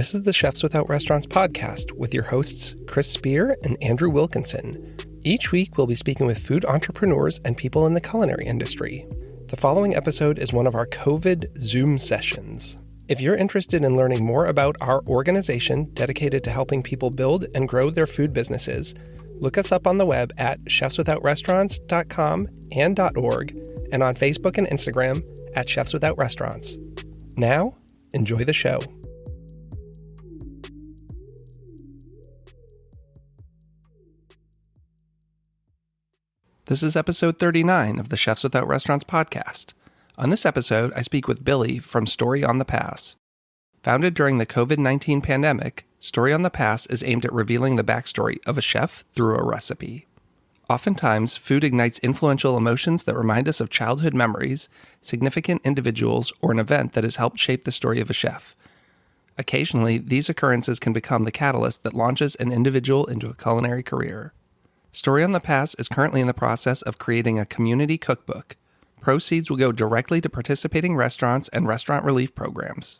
This is the Chefs Without Restaurants podcast with your hosts, Chris Spear and Andrew Wilkinson. Each week, we'll be speaking with food entrepreneurs and people in the culinary industry. The following episode is one of our COVID Zoom sessions. If you're interested in learning more about our organization dedicated to helping people build and grow their food businesses, look us up on the web at chefswithoutrestaurants.com and .org, and on Facebook and Instagram at Chefs Without Restaurants. Now, enjoy the show. This is episode 39 of the Chefs Without Restaurants podcast. On this episode, I speak with Billy from Story on the Pass. Founded during the COVID-19 pandemic, Story on the Pass is aimed at revealing the backstory of a chef through a recipe. Oftentimes, food ignites influential emotions that remind us of childhood memories, significant individuals, or an event that has helped shape the story of a chef. Occasionally, these occurrences can become the catalyst that launches an individual into a culinary career. Story on the Pass is currently in the process of creating a community cookbook. Proceeds will go directly to participating restaurants and restaurant relief programs.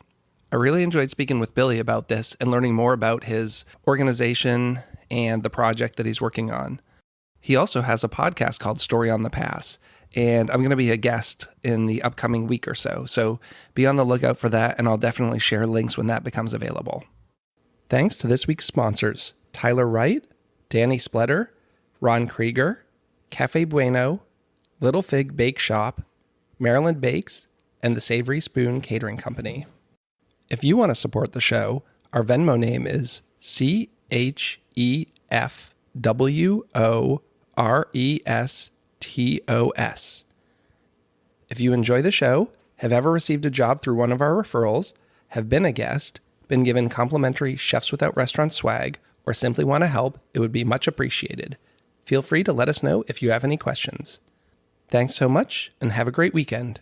I really enjoyed speaking with Billy about this and learning more about his organization and the project that he's working on. He also has a podcast called Story on the Pass, and I'm going to be a guest in the upcoming week or so. So be on the lookout for that, and I'll definitely share links when that becomes available. Thanks to this week's sponsors, Tyler Wright, Danny Spletter, Ron Krieger, Cafe Bueno, Little Fig Bake Shop, Maryland Bakes, and the Savory Spoon Catering Company. If you want to support the show, our Venmo name is CHEFWORESTOS. If you enjoy the show, have ever received a job through one of our referrals, have been a guest, been given complimentary Chefs Without Restaurants swag, or simply want to help, it would be much appreciated. Feel free to let us know if you have any questions. Thanks so much, and have a great weekend.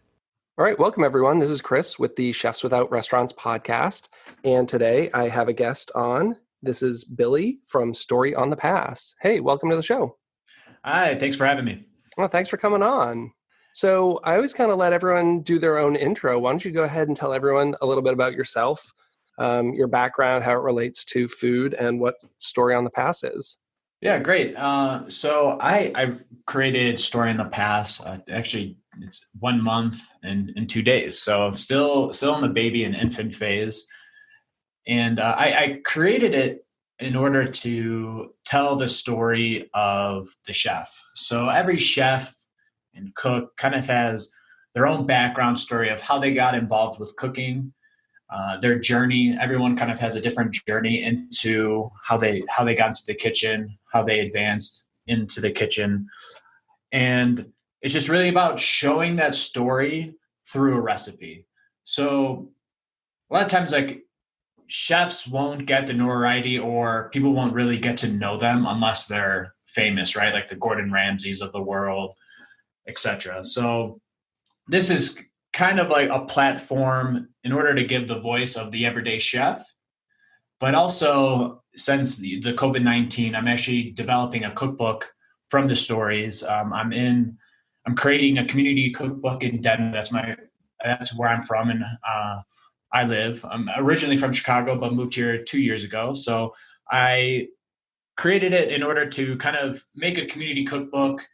All right, welcome everyone. This is Chris with the Chefs Without Restaurants podcast, and today I have a guest on. This is Billy from Story on the Pass. Hey, welcome to the show. Hi, thanks for having me. Well, thanks for coming on. So I always kind of let everyone do their own intro. Why don't you go ahead and tell everyone a little bit about yourself, your background, how it relates to food, and what Story on the Pass is. Yeah, great. So I created Story on the Pass. Actually, it's 1 month and 2 days. So still in the baby and infant phase. And I created it in order to tell the story of the chef. So every chef and cook kind of has their own background story of how they got involved with cooking. Their journey, everyone kind of has a different journey into how they got into the kitchen, how they advanced into the kitchen. And it's just really about showing that story through a recipe. So a lot of times, like, chefs won't get the notoriety, or people won't really get to know them unless they're famous, right? Like the Gordon Ramsays of the world, etc. So this is kind of like a platform in order to give the voice of the everyday chef. But also, since the COVID-19, I'm actually developing a cookbook from the stories. I'm creating a community cookbook in Denver. That's where I'm from, and I live. I'm originally from Chicago, but moved here 2 years ago. So I created it in order to kind of make a community cookbook,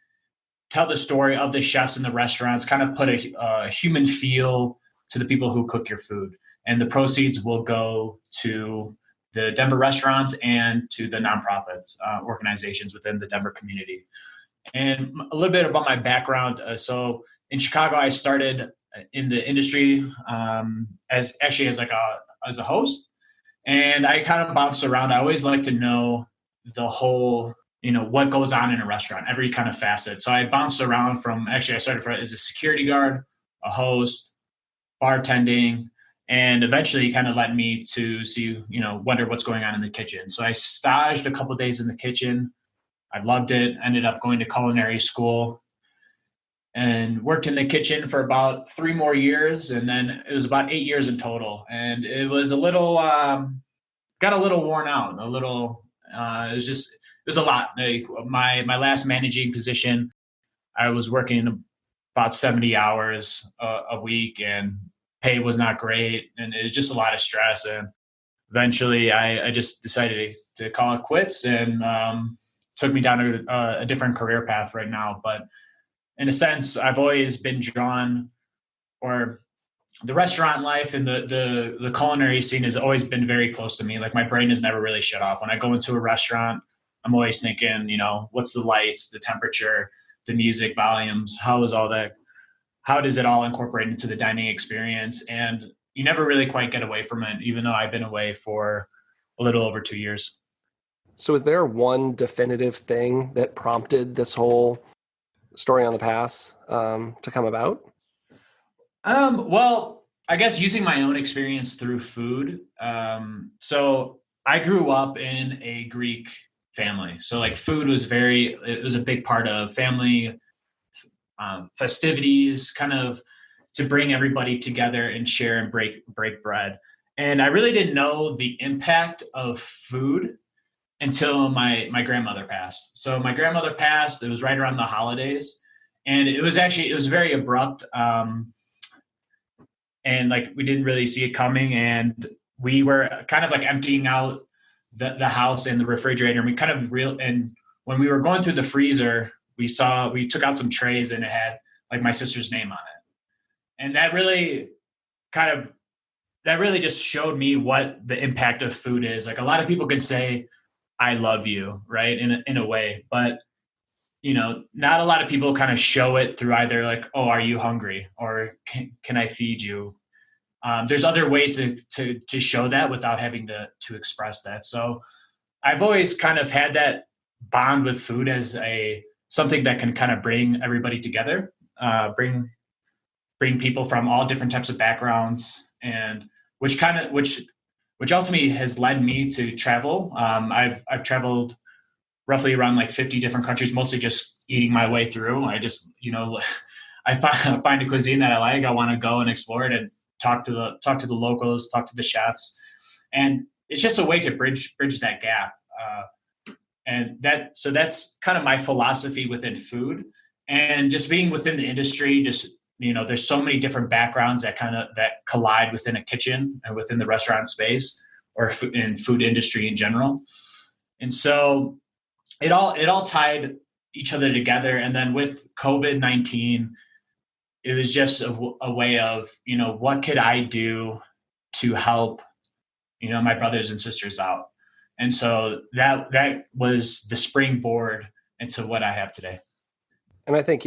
tell the story of the chefs in the restaurants, kind of put a human feel to the people who cook your food. And the proceeds will go to the Denver restaurants and to the nonprofits organizations within the Denver community. And a little bit about my background. So in Chicago, I started in the industry as a host. And I kind of bounced around. I always like to know the whole, what goes on in a restaurant, every kind of facet. So I bounced around I started as a security guard, a host, bartending, and eventually kind of led me to see, wonder what's going on in the kitchen. So I staged a couple of days in the kitchen. I loved it. Ended up going to culinary school and worked in the kitchen for about 3 more years. And then it was about 8 years in total. And it was a little, got a little worn out, it was a lot. My last managing position, I was working about 70 hours a week, and pay was not great. And it was just a lot of stress. And eventually I just decided to call it quits, and took me down a different career path right now. But in a sense, I've always been drawn, or the restaurant life and the culinary scene has always been very close to me. Like my brain has never really shut off. When I go into a restaurant, I'm always thinking, what's the lights, the temperature, the music volumes, how does it all incorporate into the dining experience? And you never really quite get away from it, even though I've been away for a little over 2 years. So is there one definitive thing that prompted this whole story on the pass to come about? Well, I guess using my own experience through food. So I grew up in a Greek family. So like food it was a big part of family festivities, kind of to bring everybody together and share and break bread. And I really didn't know the impact of food until my grandmother passed. So my grandmother passed. It was right around the holidays, and it was very abrupt. And like we didn't really see it coming, and we were kind of like emptying out the house and the refrigerator. And we kind of and when we were going through the freezer, we took out some trays and it had like my sister's name on it. And that really just showed me what the impact of food is. Like a lot of people could say, I love you, right? In a way, but not a lot of people kind of show it through either like, oh, are you hungry? Or can I feed you? There's other ways to show that without having to express that. So I've always kind of had that bond with food as something that can kind of bring everybody together, bring people from all different types of backgrounds, and which ultimately has led me to travel. I've traveled roughly around like 50 different countries, mostly just eating my way through. I just, I find a cuisine that I like. I want to go and explore it and talk to the locals, talk to the chefs. And it's just a way to bridge that gap. So that's kind of my philosophy within food, and just being within the industry, just, there's so many different backgrounds that collide within a kitchen and within the restaurant space or in food industry in general. And so it all tied each other together. And then with COVID-19, it was just a way of, what could I do to help, my brothers and sisters out? And so that was the springboard into what I have today. And I think,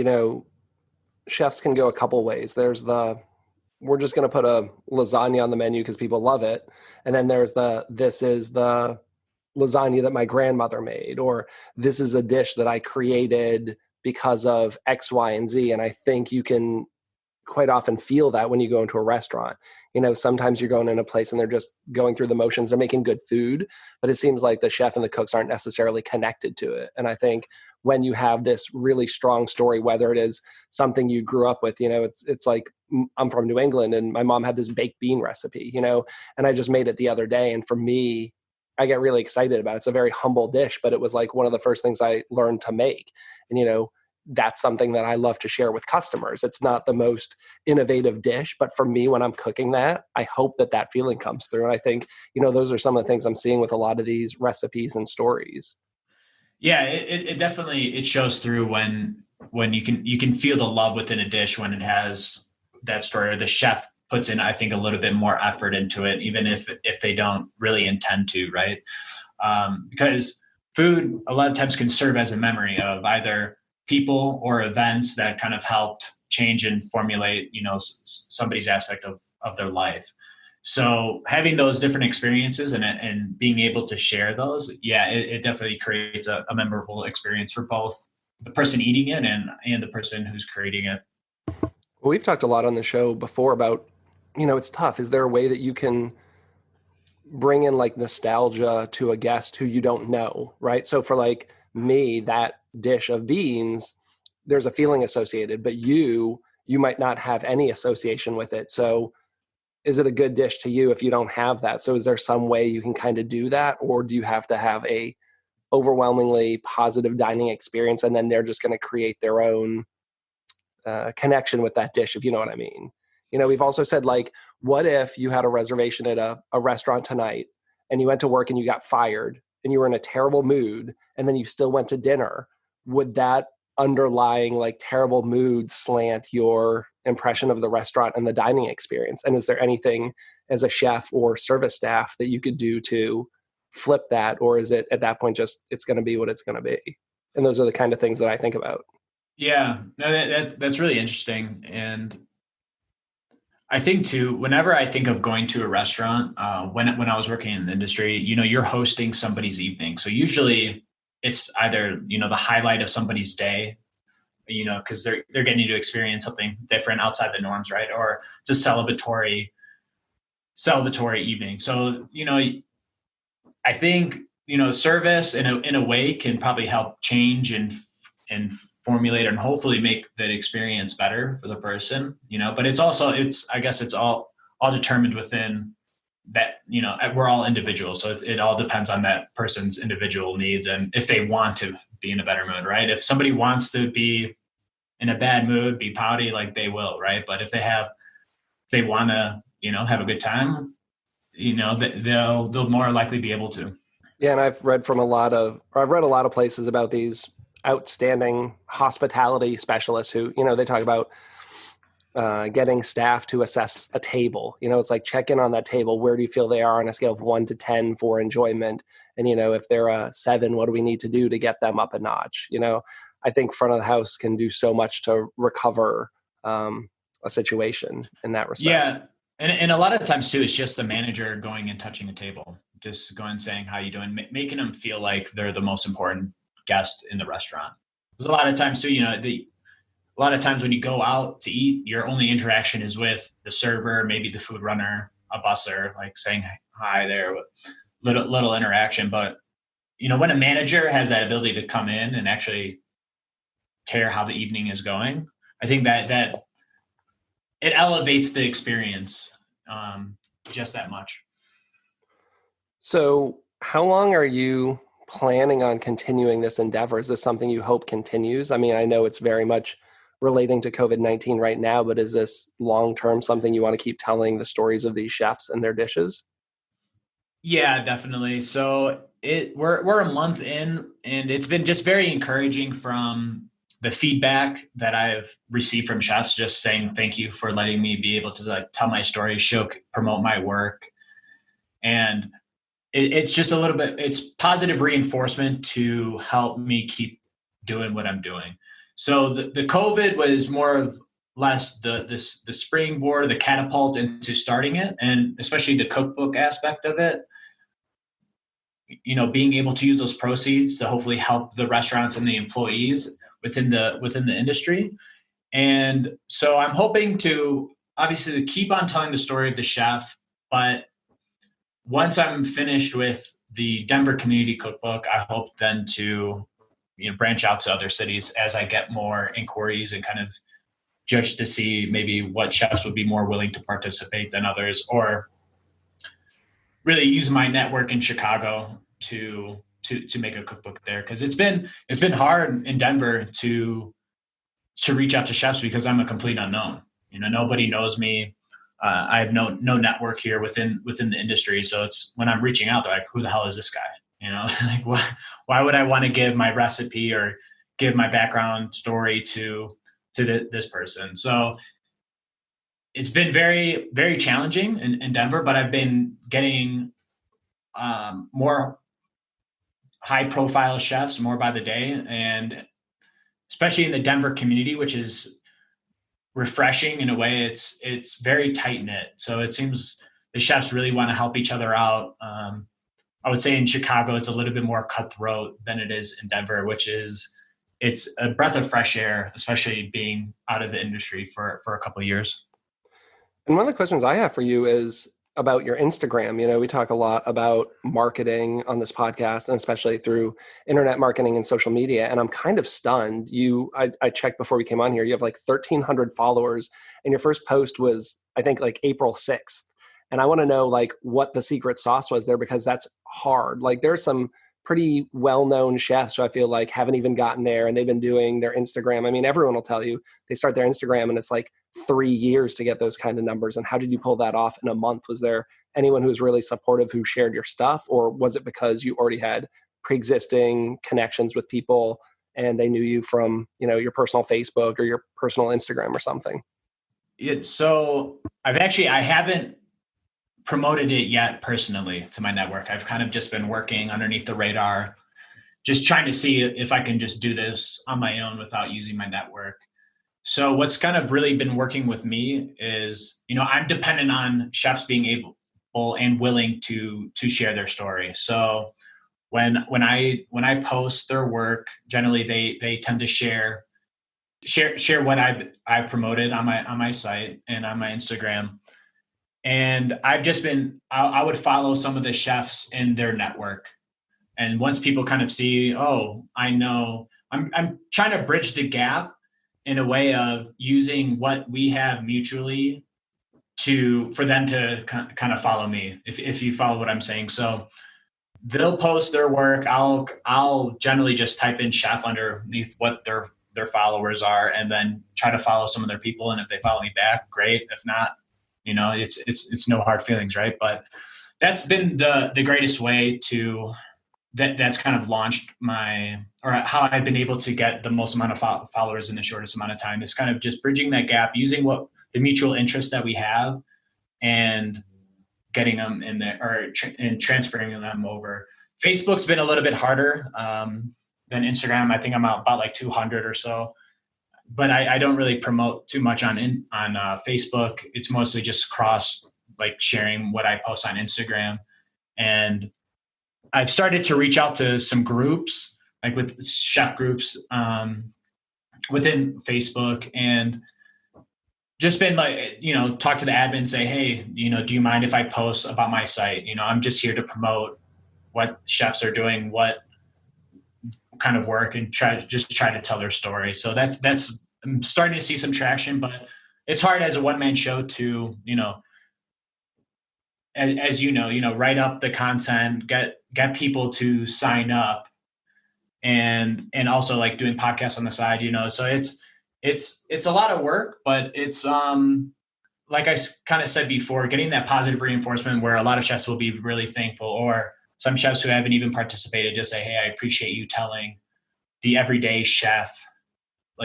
chefs can go a couple ways. There's we're just going to put a lasagna on the menu because people love it. And then there's this is the lasagna that my grandmother made, or this is a dish that I created because of X, Y, and Z. And I think you can quite often feel that when you go into a restaurant. Sometimes you're going in a place and they're just going through the motions. They're making good food, but it seems like the chef and the cooks aren't necessarily connected to it. And I think when you have this really strong story, whether it is something you grew up with, it's like, I'm from New England and my mom had this baked bean recipe, and I just made it the other day. And for me, I get really excited about it. It's a very humble dish, but it was like one of the first things I learned to make. And, that's something that I love to share with customers. It's not the most innovative dish, but for me, when I'm cooking that, I hope that feeling comes through. And I think, those are some of the things I'm seeing with a lot of these recipes and stories. Yeah, it definitely, it shows through when you can feel the love within a dish when it has that story, or the chef puts in, I think, a little bit more effort into it, even if they don't really intend to, right? Because food a lot of times can serve as a memory of either people or events that kind of helped change and formulate, somebody's aspect of their life. So having those different experiences and being able to share those, it definitely creates a memorable experience for both the person eating it and the person who's creating it. Well, we've talked a lot on the show before about, it's tough. Is there a way that you can bring in like nostalgia to a guest who you don't know, right? So for like me, that dish of beans, there's a feeling associated, but you might not have any association with it. So is it a good dish to you if you don't have that? So is there some way you can kind of do that? Or do you have to have a overwhelmingly positive dining experience and then they're just going to create their own connection with that dish, if you know what I mean? We've also said, like, what if you had a reservation at a restaurant tonight and you went to work and you got fired and you were in a terrible mood and then you still went to dinner, would that underlying like terrible mood slant your impression of the restaurant and the dining experience? And is there anything as a chef or service staff that you could do to flip that? Or is it at that point just it's going to be what it's going to be? And those are the kind of things that I think about. Yeah, no, that's really interesting. And I think too, whenever I think of going to a restaurant, when I was working in the industry, you're hosting somebody's evening. So usually it's either, the highlight of somebody's day, because they're getting to experience something different outside the norms, right? Or it's a celebratory evening. So, I think, service in a way can probably help change and formulate and hopefully make the experience better for the person, but I guess it's all determined within that, we're all individuals. So it all depends on that person's individual needs and if they want to be in a better mood, right? If somebody wants to be in a bad mood, be pouty, like they will, right? But if they want to, have a good time, they'll more likely be able to. Yeah. And I've read a lot of places about these outstanding hospitality specialists who, they talk about getting staff to assess a table. It's like check in on that table. Where do you feel they are on a scale of 1 to 10 for enjoyment? And, if they're a 7, what do we need to do to get them up a notch? I think front of the house can do so much to recover a situation in that respect. Yeah. And a lot of times too, it's just the manager going and touching a table, just going and saying, how you doing? Making them feel like they're the most important guest in the restaurant. There's a lot of times too, a lot of times when you go out to eat, your only interaction is with the server, maybe the food runner, a busser, like saying hi there, little interaction. But, when a manager has that ability to come in and actually care how the evening is going, I think that it elevates the experience just that much. So how long are you planning on continuing this endeavor? Is this something you hope continues? I mean, I know it's very much relating to COVID-19 right now, but is this long-term something you want to keep telling the stories of these chefs and their dishes? Yeah, definitely. So we're a month in, and it's been just very encouraging from the feedback that I've received from chefs, just saying thank you for letting me be able to tell my story, promote my work, and it's just a little bit. It's positive reinforcement to help me keep doing what I'm doing. So the COVID was more of less the springboard, the catapult into starting it, and especially the cookbook aspect of it. Being able to use those proceeds to hopefully help the restaurants and the employees within the industry. And so I'm hoping to obviously keep on telling the story of the chef, but once I'm finished with the Denver Community Cookbook, I hope then to branch out to other cities as I get more inquiries and kind of judge to see maybe what chefs would be more willing to participate than others, or really use my network in Chicago to make a cookbook there. Because it's been hard in Denver to reach out to chefs because I'm a complete unknown. Nobody knows me. I have no network here within the industry. So it's when I'm reaching out, they're like, who the hell is this guy? Like why would I want to give my recipe or give my background story to this person? So it's been very, very challenging in Denver, but I've been getting more high profile chefs more by the day, and especially in the Denver community, which is refreshing in a way. It's very tight knit. So it seems the chefs really want to help each other out. I would say in Chicago, it's a little bit more cutthroat than it is in Denver, it's a breath of fresh air, especially being out of the industry for a couple of years. And one of the questions I have for you is about your Instagram. We talk a lot about marketing on this podcast, and especially through internet marketing and social media. And I'm kind of stunned. I checked before we came on here, you have like 1,300 followers, and your first post was, I think, like April 6th. And I want to know like what the secret sauce was there, because that's hard. Like there's some pretty well-known chefs who I feel like haven't even gotten there, and they've been doing their Instagram. I mean, everyone will tell you they start their Instagram and it's like 3 years to get those kind of numbers? And how did you pull that off in a month? Was there anyone who was really supportive who shared your stuff, or was it because you already had pre-existing connections with people and they knew you from, your personal Facebook or your personal Instagram or something? So I haven't promoted it yet personally to my network. I've kind of just been working underneath the radar, just trying to see if I can just do this on my own without using my network. So what's kind of really been working with me is, I'm dependent on chefs being able and willing to share their story. So when I post their work, generally they tend to share what I've promoted on my site and on my Instagram. And I've just been, I would follow some of the chefs in their network. And once people kind of see, oh, I know, I'm trying to bridge the gap in a way of using what we have mutually for them to kind of follow me, if you follow what I'm saying. So they'll post their work. I'll generally just type in chef underneath what their followers are, and then try to follow some of their people. And if they follow me back, great. If not, it's no hard feelings, right? But that's been the greatest way that's kind of launched how I've been able to get the most amount of followers in the shortest amount of time, is kind of just bridging that gap, using what the mutual interests that we have and getting them in there and transferring them over. Facebook's been a little bit harder than Instagram. I think I'm about like 200 or so, but I don't really promote too much on Facebook. It's mostly just sharing what I post on Instagram. And I've started to reach out to some groups, like with chef groups within Facebook, and just been talk to the admin, say, hey, do you mind if I post about my site? I'm just here to promote what chefs are doing, what kind of work, and try to tell their story. So that's I'm starting to see some traction, but it's hard as a one-man show to, as write up the content, get people to sign up, and also like doing podcasts on the side, so it's a lot of work, but it's like I kind of said before, getting that positive reinforcement where a lot of chefs will be really thankful, or some chefs who haven't even participated just say, hey, I appreciate you telling the everyday chef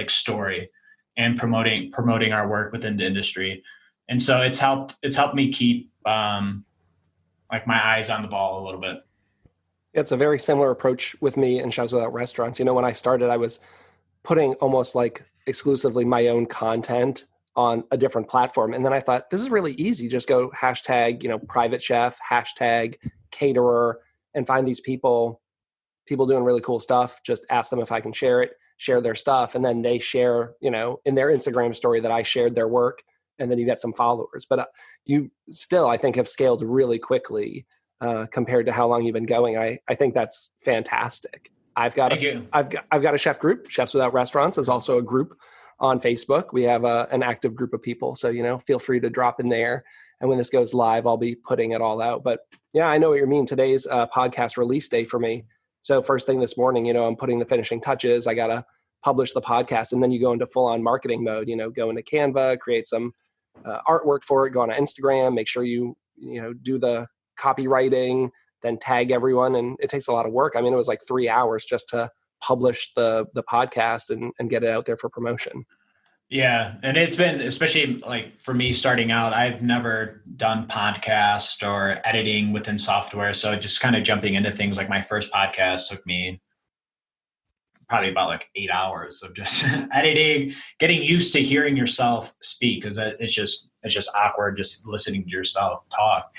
story and promoting our work within the industry. And so it's helped me keep my eyes on the ball a little bit. It's a very similar approach with me in Chefs Without Restaurants. When I started, I was putting almost like exclusively my own content on a different platform. And then I thought, this is really easy. Just go hashtag, private chef, hashtag caterer, and find these people doing really cool stuff. Just ask them if I can share their stuff. And then they share, in their Instagram story that I shared their work. And then you get some followers. But you still, I think, have scaled really quickly compared to how long you've been going. I think that's fantastic. I've got a chef group. Chefs Without Restaurants is also a group on Facebook. We have an active group of people. So, feel free to drop in there. And when this goes live, I'll be putting it all out. But yeah, I know what you mean. Today's podcast release day for me. So first thing this morning, I'm putting the finishing touches. I got to publish the podcast, and then you go into full on marketing mode, go into Canva, create some artwork for it, go on Instagram, make sure you do the copywriting, then tag everyone. And it takes a lot of work. I mean, it was like 3 hours just to publish the podcast and get it out there for promotion. Yeah. And it's been, especially like for me starting out, I've never done podcast or editing within software. So just kind of jumping into things, like my first podcast took me probably about like 8 hours of just editing, getting used to hearing yourself speak, because it's just awkward just listening to yourself talk.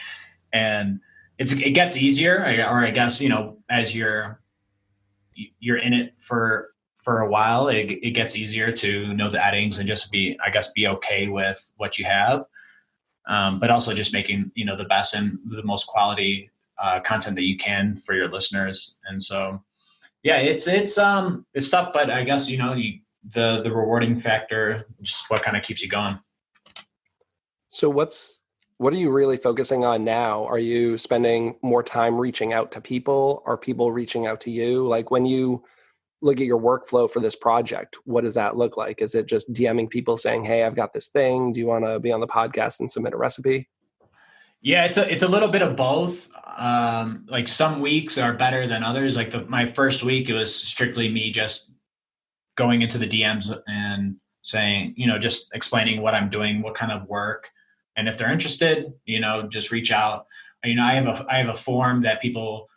And it gets easier, or I guess, as you're in it for a while, it gets easier to know the editings and just be okay with what you have. But also just making, the best and the most quality content that you can for your listeners. And so, yeah, it's tough, but I guess, the rewarding factor, just what kind of keeps you going. So what are you really focusing on now? Are you spending more time reaching out to people? Are people reaching out to you? Like when you look at your workflow for this project, what does that look like? Is it just DMing people saying, hey, I've got this thing. Do you want to be on the podcast and submit a recipe? Yeah, it's a little bit of both. Like some weeks are better than others. Like my first week, it was strictly me just going into the DMs and saying, just explaining what I'm doing, what kind of work. And if they're interested, just reach out. I have a form that people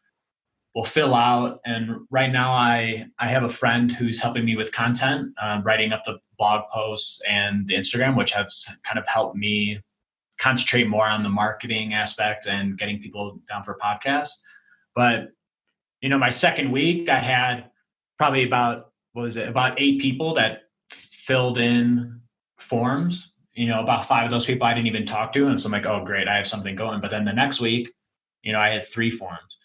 will fill out. And right now I have a friend who's helping me with content, writing up the blog posts and the Instagram, which has kind of helped me concentrate more on the marketing aspect and getting people down for podcasts. But, my second week I had probably about 8 people that filled in forms, about 5 of those people I didn't even talk to. And so I'm like, oh, great, I have something going. But then the next week, I had 3 forms.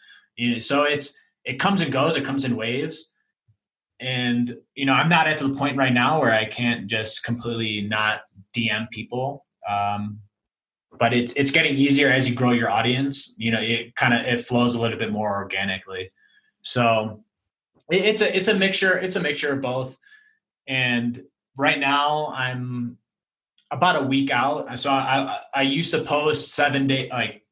So it comes and goes, it comes in waves. And, I'm not at the point right now where I can't just completely not DM people. But it's getting easier as you grow your audience. It flows a little bit more organically. So it's a mixture. It's a mixture of both. And right now I'm about a week out. So I used to post 7 days, like,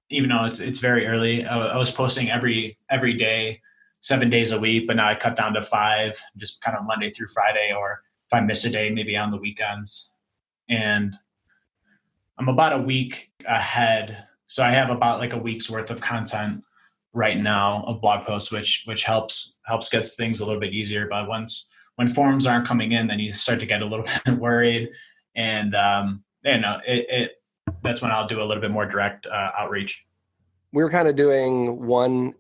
even though it's very early, I was posting every day, 7 days a week, but now I cut down to 5, just kind of Monday through Friday, or if I miss a day, maybe on the weekends. And I'm about a week ahead. So I have about like a week's worth of content right now of blog posts, which helps get things a little bit easier. But when forms aren't coming in, then you start to get a little bit worried. And, that's when I'll do a little bit more direct outreach. We were kind of doing one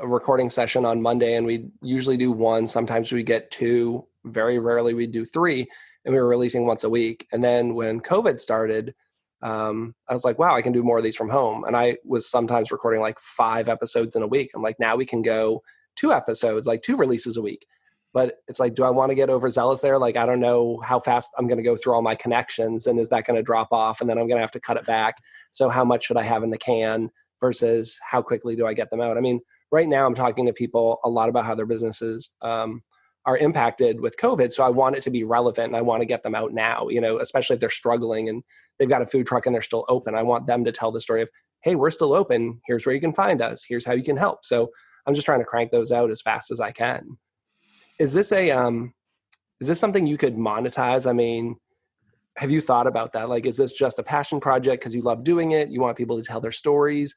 recording session on Monday, and we usually do 1. Sometimes we get 2. Very rarely we do 3, and we were releasing once a week. And then when COVID started, I was like, wow, I can do more of these from home. And I was sometimes recording like 5 episodes in a week. I'm like, now we can go 2 episodes, like 2 releases a week. But it's like, do I want to get overzealous there? Like, I don't know how fast I'm going to go through all my connections, and is that going to drop off? And then I'm going to have to cut it back. So how much should I have in the can versus how quickly do I get them out? I mean, right now I'm talking to people a lot about how their businesses are impacted with COVID. So I want it to be relevant, and I want to get them out now, especially if they're struggling and they've got a food truck and they're still open. I want them to tell the story of, hey, we're still open. Here's where you can find us. Here's how you can help. So I'm just trying to crank those out as fast as I can. Is this something you could monetize? I mean, have you thought about that? Like, is this just a passion project because you love doing it? You want people to tell their stories?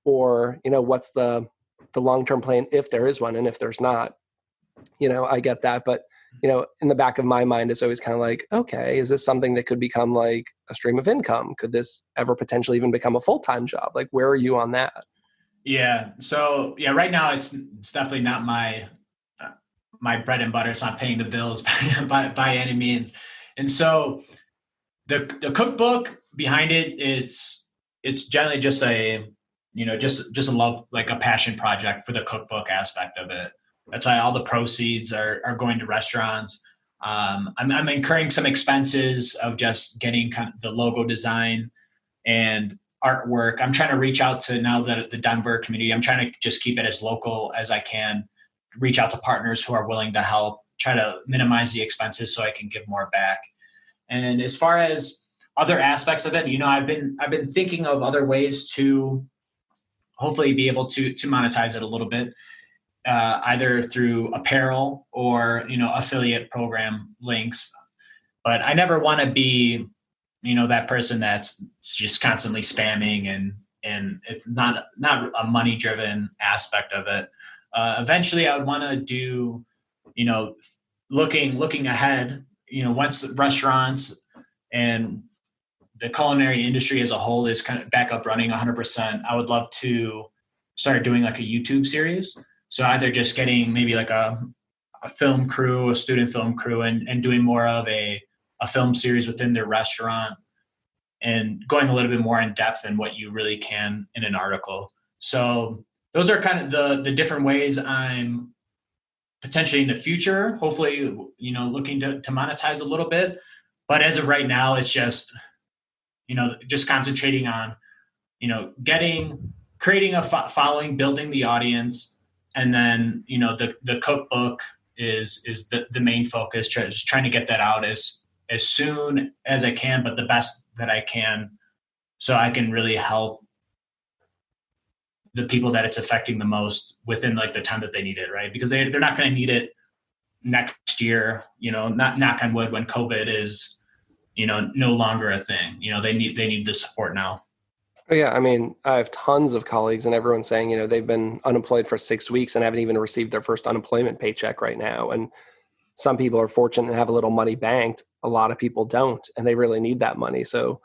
Or, what's the long-term plan, if there is one? And if there's not, I get that. But, in the back of my mind, it's always kind of like, okay, is this something that could become like a stream of income? Could this ever potentially even become a full-time job? Like, where are you on that? Yeah. So right now it's definitely not my bread and butter. It's not paying the bills by any means. And so the cookbook behind it, it's generally just a, just a love, like a passion project for the cookbook aspect of it. That's why all the proceeds are going to restaurants. I'm incurring some expenses of just getting kind of the logo design and artwork. I'm trying to reach out to now the Denver community. I'm trying to just keep it as local as I can, reach out to partners who are willing to help, try to minimize the expenses so I can give more back. And as far as other aspects of it, I've been thinking of other ways to hopefully be able to monetize it a little bit, either through apparel or, affiliate program links. But I never want to be, that person that's just constantly spamming and it's not a money driven aspect of it. Eventually I would want to do, looking ahead, once restaurants and the culinary industry as a whole is kind of back up running 100%, I would love to start doing like a YouTube series. So either just getting maybe like a film crew, a student film crew, and doing more of a film series within their restaurant and going a little bit more in depth than what you really can in an article. So those are kind of the different ways I'm potentially in the future, hopefully, looking to monetize a little bit. But as of right now, it's just, just concentrating on, creating a following, building the audience. And then, the cookbook is the main focus. Just trying to get that out as soon as I can, but the best that I can, so I can really help the people that it's affecting the most within like the time that they need it, right? Because they're not going to need it next year, not knock on wood, when COVID is, no longer a thing. They need the support now. Oh, yeah. I mean, I have tons of colleagues and everyone's saying, they've been unemployed for 6 weeks and haven't even received their first unemployment paycheck right now. And some people are fortunate and have a little money banked. A lot of people don't, and they really need that money. So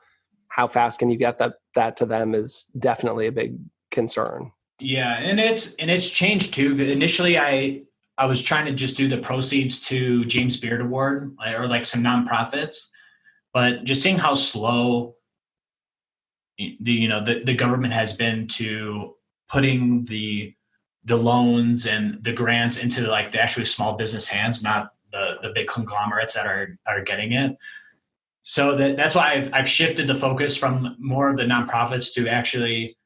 how fast can you get that to them is definitely a big concern. Yeah. And it's changed too. Initially, I was trying to just do the proceeds to James Beard Award or like some nonprofits, but just seeing how slow the government has been to putting the loans and the grants into like the actually small business hands, not the big conglomerates that are getting it. So that's why I've shifted the focus from more of the nonprofits to actually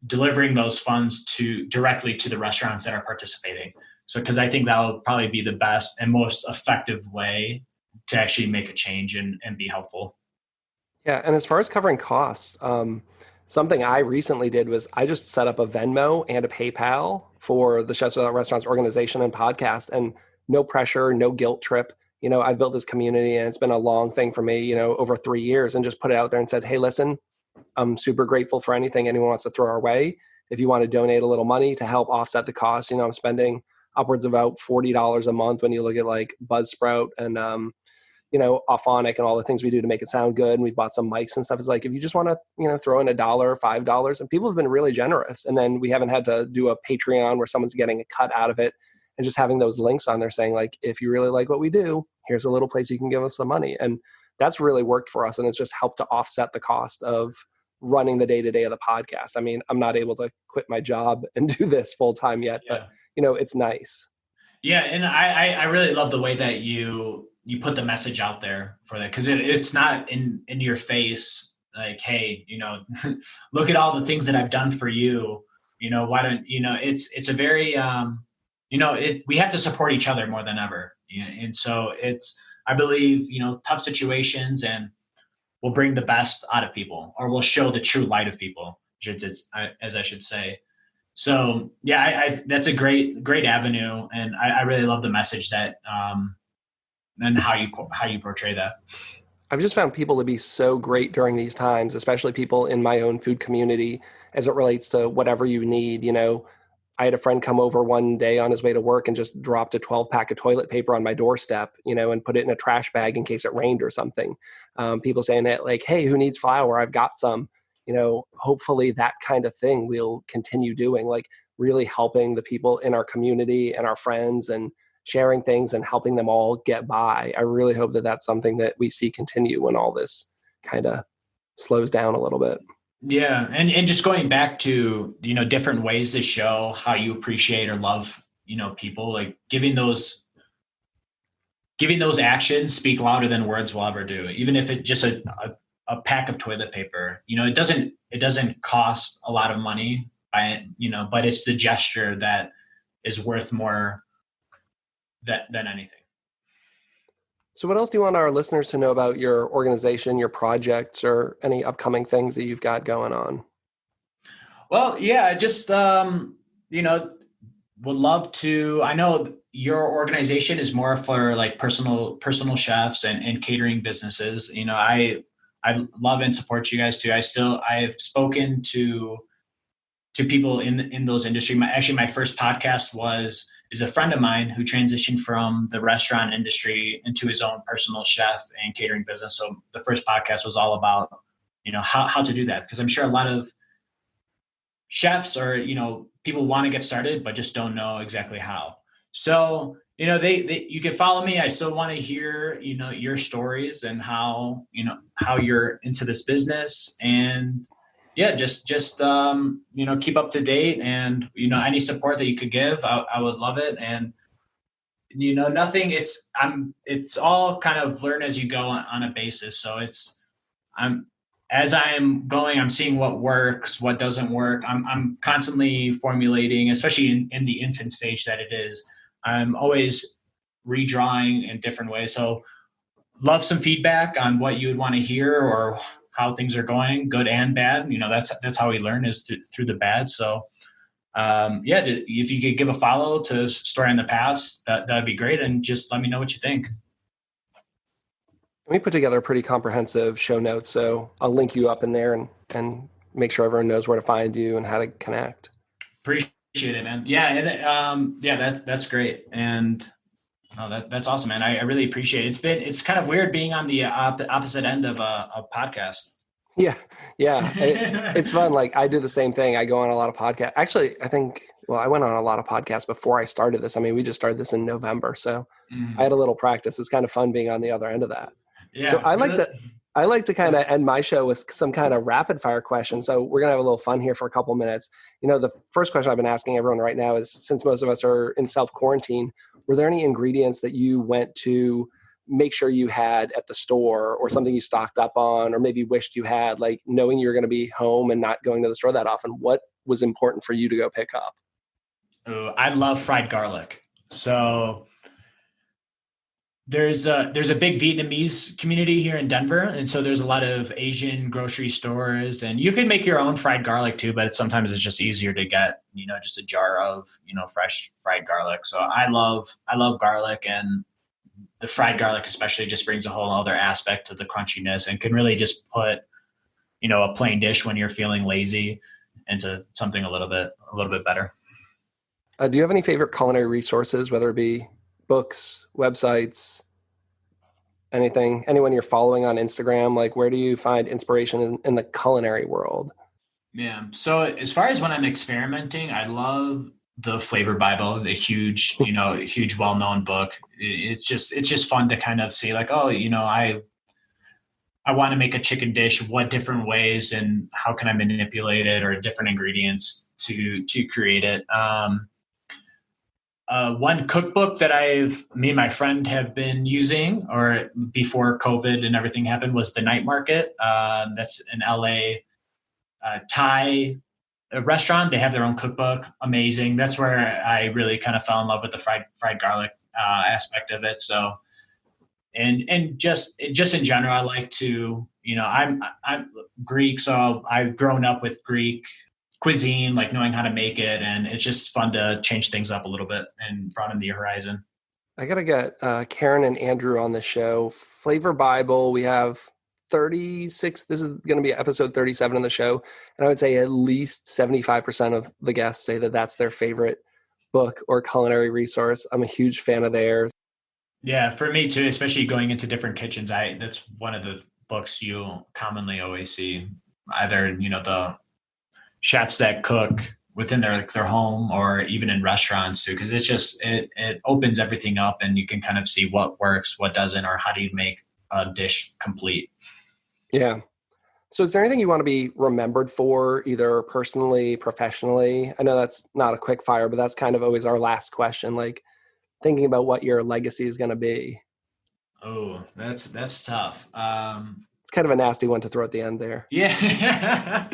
delivering those funds directly to the restaurants that are participating. So, because I think that will probably be the best and most effective way to actually make a change and be helpful. Yeah. And as far as covering costs, something I recently did was I just set up a Venmo and a PayPal for the Chefs Without Restaurants organization and podcast, and no pressure, no guilt trip. I've built this community and it's been a long thing for me, over 3 years, and just put it out there and said, hey, listen, I'm super grateful for anything anyone wants to throw our way. If you want to donate a little money to help offset the cost, I'm spending upwards of about $40 a month when you look at like Buzzsprout and, Auphonic and all the things we do to make it sound good. And we've bought some mics and stuff. It's like, if you just want to, throw in $1, $5, and people have been really generous. And then we haven't had to do a Patreon where someone's getting a cut out of it, and just having those links on there saying like, if you really like what we do, here's a little place you can give us some money. And that's really worked for us. And it's just helped to offset the cost of running the day-to-day of the podcast. I mean, I'm not able to quit my job and do this full time yet, but it's nice. Yeah. And I really love the way that you put the message out there for that. Cause it's not in your face, like, hey, look at all the things that I've done for you. Why don't, it's a very, we have to support each other more than ever. And so I believe, tough situations and will bring the best out of people, or will show the true light of people, as I should say. So yeah, that's a great avenue. And I really love the message that, and how you portray that. I've just found people to be so great during these times, especially people in my own food community, as it relates to whatever you need. I had a friend come over one day on his way to work and just dropped a 12-pack of toilet paper on my doorstep, and put it in a trash bag in case it rained or something. People saying that like, hey, who needs flour? I've got some. Hopefully that kind of thing we'll continue doing, like really helping the people in our community and our friends and sharing things and helping them all get by. I really hope that that's something that we see continue when all this kind of slows down a little bit. Yeah. And just going back to, different ways to show how you appreciate or love, people, like giving those actions speak louder than words will ever do. Even if it's just a pack of toilet paper, it doesn't cost a lot of money, but it's the gesture that is worth more than anything. So what else do you want our listeners to know about your organization, your projects, or any upcoming things that you've got going on? Well, yeah, just, would love to. I know your organization is more for like personal chefs and catering businesses. I love and support you guys too. I've spoken to people in those industry. My first podcast is a friend of mine who transitioned from the restaurant industry into his own personal chef and catering business. So the first podcast was all about, how to do that. Because I'm sure a lot of chefs or, people want to get started, but just don't know exactly how. So, you can follow me. I still want to hear, your stories and how you're into this business, and yeah, just keep up to date, and, any support that you could give, I would love it. And, nothing, it's all kind of learn as you go on a basis. So as I am going, I'm seeing what works, what doesn't work. I'm constantly formulating, especially in the infant stage that it is. I'm always redrawing in different ways. So love some feedback on what you would want to hear or how things are going, good and bad. That's how we learn, is through the bad. So if you could give a follow to Story in the Past, that'd be great. And just let me know what you think. We put together pretty comprehensive show notes, so I'll link you up in there and make sure everyone knows where to find you and how to connect. Appreciate it, man. That's great. And that's awesome, man. I really appreciate it. It's kind of weird being on the opposite end of a podcast. Yeah. It's fun. Like, I do the same thing. I go on a lot of podcasts. Actually, I went on a lot of podcasts before I started this. I mean, we just started this in November, so I had a little practice. It's kind of fun being on the other end of that. Yeah. So I like to kind of end my show with some kind of rapid fire question. So we're going to have a little fun here for a couple minutes. The first question I've been asking everyone right now is, since most of us are in self-quarantine, were there any ingredients that you went to make sure you had at the store, or something you stocked up on, or maybe wished you had, like knowing you're going to be home and not going to the store that often? What was important for you to go pick up? Oh, I love fried garlic. So there's a big Vietnamese community here in Denver. And so there's a lot of Asian grocery stores, and you can make your own fried garlic too, but sometimes it's just easier to get, just a jar of, fresh fried garlic. So I love garlic, and the fried garlic especially just brings a whole other aspect to the crunchiness and can really just put, a plain dish when you're feeling lazy into something a little bit better. Do you have any favorite culinary resources, whether it be books, websites, anyone you're following on Instagram? Like, where do you find inspiration in the culinary world? Yeah. So as far as when I'm experimenting, I love the Flavor Bible, the huge well-known book. It's just fun to kind of see, like, I want to make a chicken dish. What different ways and how can I manipulate it, or different ingredients to create it? One cookbook that me and my friend have been using, or before COVID and everything happened, was The Night Market. That's an LA Thai restaurant. They have their own cookbook. Amazing. That's where I really kind of fell in love with the fried garlic aspect of it. So, and just in general, I like to, I'm Greek, so I've grown up with Greek cuisine, like knowing how to make it, and it's just fun to change things up a little bit and broaden the horizon. I gotta get Karen and Andrew on the show. Flavor Bible, we have 36. This is going to be episode 37 of the show, and I would say at least 75% of the guests say that that's their favorite book or culinary resource. I'm a huge fan of theirs. Yeah, for me too, especially going into different kitchens. That's one of the books you commonly always see, either the chefs that cook within their home, or even in restaurants too, because it opens everything up, and you can kind of see what works, what doesn't, or how do you make a dish complete. Yeah. So is there anything you want to be remembered for, either personally, professionally? I know that's not a quick fire, but that's kind of always our last question, like thinking about what your legacy is going to be. Oh, that's tough. It's kind of a nasty one to throw at the end there. Yeah.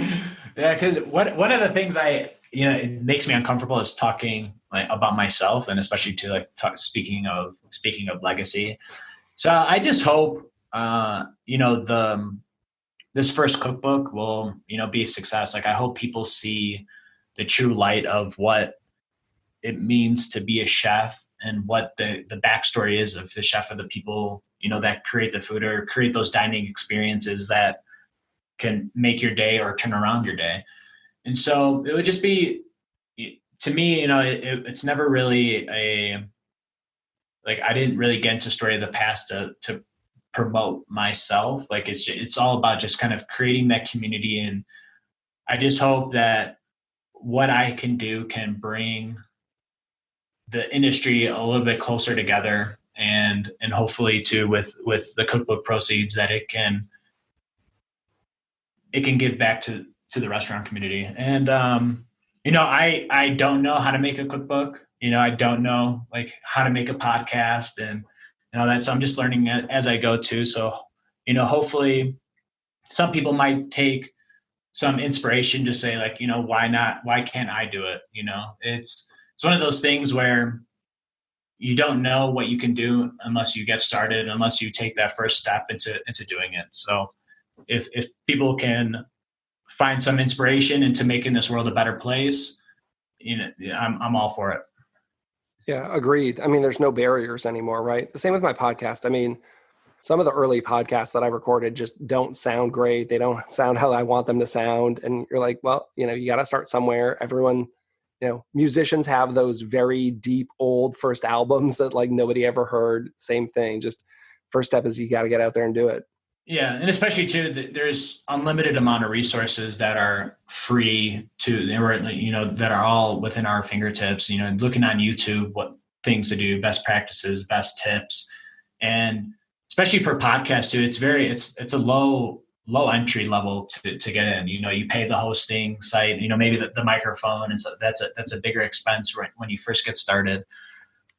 Yeah. Because one of the things it makes me uncomfortable is talking like about myself, and especially to speaking of legacy. So I just hope, this first cookbook will, be a success. Like, I hope people see the true light of what it means to be a chef, and what the backstory is of the chef, or the people, that create the food or create those dining experiences that can make your day or turn around your day. And so it would just be, to me, it's never really I didn't really get into Story of the Past to promote myself. Like, it's all about just kind of creating that community. And I just hope that what I can do can bring the industry a little bit closer together, and hopefully too, with the cookbook proceeds, that it can give back to the restaurant community. And I don't know how to make a cookbook. I don't know how to make a podcast, and that. So I'm just learning as I go too. So hopefully some people might take some inspiration to say, why not? Why can't I do it? It's one of those things where you don't know what you can do unless you get started, unless you take that first step into doing it. So if people can find some inspiration into making this world a better place, I'm all for it. Yeah, agreed. I mean, there's no barriers anymore, right? The same with my podcast. I mean, some of the early podcasts that I recorded just don't sound great. They don't sound how I want them to sound. And you're like, well, you got to start somewhere. Everyone, musicians have those very deep, old first albums that like nobody ever heard. Same thing. Just first step is you got to get out there and do it. Yeah. And especially too, there's unlimited amount of resources that are free that are all within our fingertips, looking on YouTube, what things to do, best practices, best tips. And especially for podcasts too, it's a low entry level to get in. You pay the hosting site, maybe the microphone, and so that's a bigger expense when you first get started.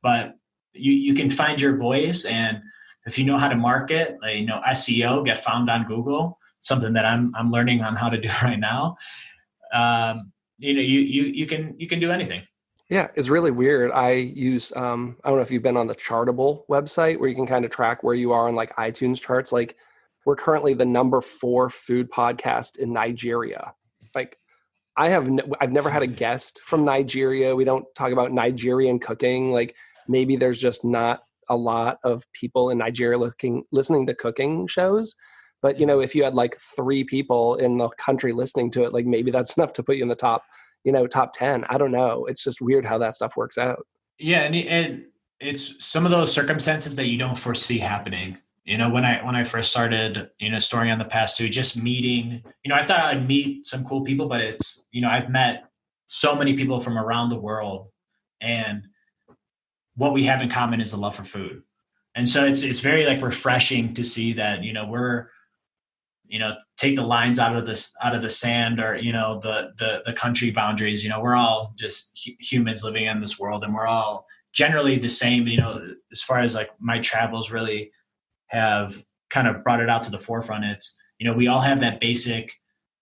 But you can find your voice, and if you know how to market, SEO, get found on Google, something that I'm learning on how to do right now. You can do anything. Yeah, it's really weird. I use, I don't know if you've been on the Chartable website where you can kind of track where you are on like iTunes charts. Like we're currently the number 4 food podcast in Nigeria. Like I've never had a guest from Nigeria. We don't talk about Nigerian cooking. Like maybe there's just not a lot of people in Nigeria listening to cooking shows. But, if you had like 3 people in the country listening to it, like maybe that's enough to put you in the top 10. I don't know. It's just weird how that stuff works out. Yeah. And it's some of those circumstances that you don't foresee happening. When I first started, Story on the Past too, just meeting, I thought I'd meet some cool people, but it's, I've met so many people from around the world, and what we have in common is a love for food. And so it's very like refreshing to see that, we're, take the lines out of the sand, or, the country boundaries, we're all just humans living in this world, and we're all generally the same, as far as like my travels really have kind of brought it out to the forefront. It's, we all have that basic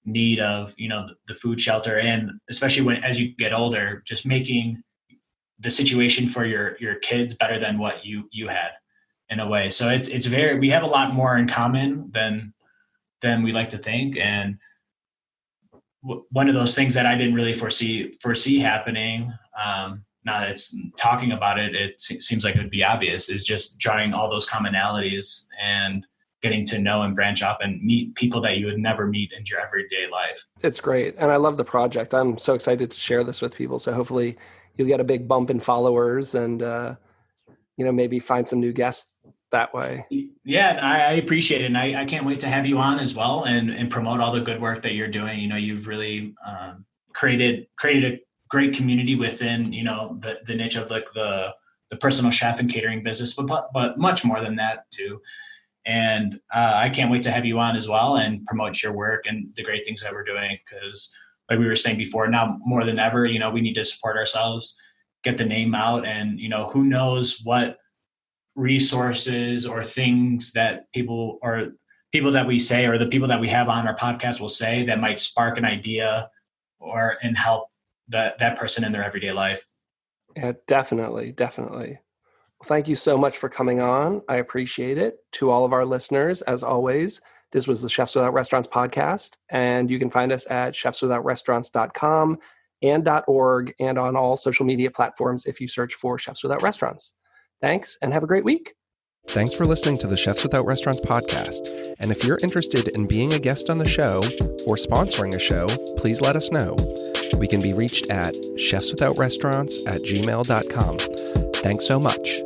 need of, the food, shelter, and especially as you get older, just making the situation for your kids better than what you had in a way. So we have a lot more in common than we like to think. And one of those things that I didn't really foresee happening, now that it's talking about it, it seems like it would be obvious, is just drawing all those commonalities and getting to know and branch off and meet people that you would never meet in your everyday life. It's great. And I love the project. I'm so excited to share this with people. So hopefully you'll get a big bump in followers and, maybe find some new guests that way. Yeah, I appreciate it. And I can't wait to have you on as well and promote all the good work that you're doing. You've really created a great community within, the niche of like the personal chef and catering business, but much more than that too. And I can't wait to have you on as well and promote your work and the great things that we're doing. Because like we were saying before, now more than ever, we need to support ourselves, get the name out, and, who knows what resources or things that people that we say, or the people that we have on our podcast will say that might spark an idea and help that person in their everyday life. Yeah, definitely. Well, thank you so much for coming on. I appreciate it. To all of our listeners, as always, this was the Chefs Without Restaurants podcast, and you can find us at chefswithoutrestaurants.com and .org, and on all social media platforms if you search for Chefs Without Restaurants. Thanks, and have a great week. Thanks for listening to the Chefs Without Restaurants podcast. And if you're interested in being a guest on the show or sponsoring a show, please let us know. We can be reached at chefswithoutrestaurants@gmail.com. Thanks so much.